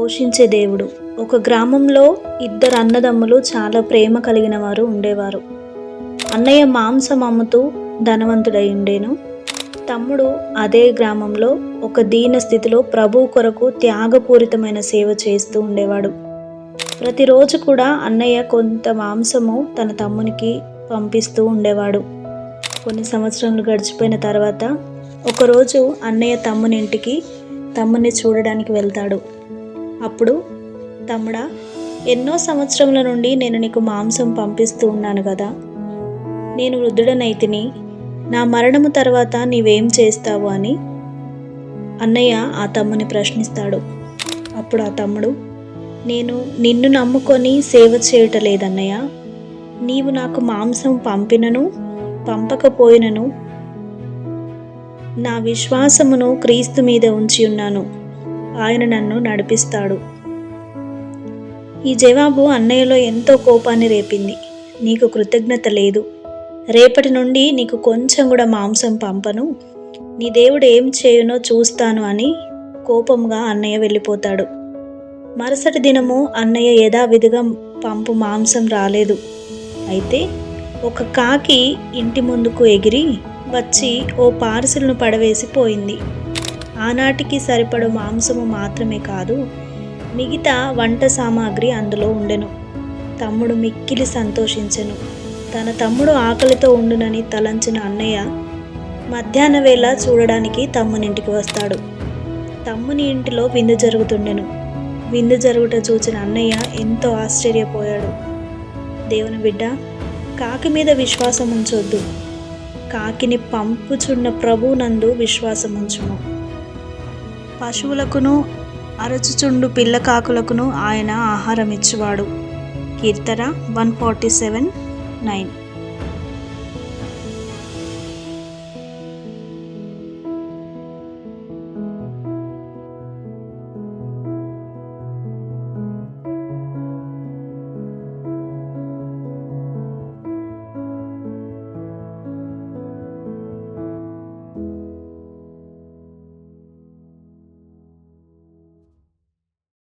పోషించే దేవుడు. ఒక గ్రామంలో ఇద్దరు అన్నదమ్ములు చాలా ప్రేమ కలిగిన వారు ఉండేవారు. అన్నయ్య మాంసం అమ్ముతూ ధనవంతుడై ఉండేను. తమ్ముడు అదే గ్రామంలో ఒక దీన స్థితిలో ప్రభువు కొరకు త్యాగపూరితమైన సేవ చేస్తూ ఉండేవాడు. ప్రతిరోజు కూడా అన్నయ్య కొంత మాంసము తన తమ్మునికి పంపిస్తూ ఉండేవాడు. కొన్ని సంవత్సరాలు గడిచిపోయిన తర్వాత ఒకరోజు అన్నయ్య తమ్ముని చూడడానికి వెళ్తాడు. అప్పుడు, తమ్ముడా, ఎన్నో సంవత్సరముల నుండి నేను నీకు మాంసం పంపిస్తూ ఉన్నాను కదా, నేను వృద్ధుడనైతిని, నా మరణము తర్వాత నీవేం చేస్తావు అని అన్నయ్య ఆ తమ్ముని ప్రశ్నిస్తాడు. అప్పుడు ఆ తమ్ముడు, నేను నిన్ను నమ్ముకొని సేవ చేయటలేదన్నయ్య, నీవు నాకు మాంసం పంపినను పంపకపోయినను నా విశ్వాసమును క్రీస్తు మీద ఉంచి ఉన్నాను, ఆయన నన్ను నడిపిస్తాడు. ఈ జవాబు అన్నయ్యలో ఎంతో కోపాన్ని రేపింది. నీకు కృతజ్ఞత లేదు, రేపటి నుండి నీకు కొంచెం కూడా మాంసం పంపను, నీ దేవుడు ఏం చేయునో చూస్తాను అని కోపంగా అన్నయ్య వెళ్ళిపోతాడు. మరుసటి దినము అన్నయ్య యథావిధిగా పంపు మాంసం రాలేదు. అయితే ఒక కాకి ఇంటి ముందుకు ఎగిరి వచ్చి ఓ పార్సిల్ను పడవేసి పోయింది. ఆనాటికి సరిపడు మాంసము మాత్రమే కాదు, మిగతా వంట సామాగ్రి అందులో ఉండెను. తమ్ముడు మిక్కిలి సంతోషించెను. తన తమ్ముడు ఆకలితో ఉండునని తలంచిన అన్నయ్య మధ్యాహ్న వేళ చూడడానికి తమ్మునింటికి వస్తాడు. తమ్ముని ఇంటిలో విందు జరుగుతుండెను. విందు జరుగుట చూచిన అన్నయ్య ఎంతో ఆశ్చర్యపోయాడు. దేవుని బిడ్డ, కాకి మీద విశ్వాసం ఉంచొద్దు, కాకిని పంపుచున్న ప్రభువునందు విశ్వాసం ఉంచుము. పశువులకును అరచుచుండు పిల్ల కాకులకును ఆయన ఆహారం ఇచ్చువాడు. కీర్తన 147:9.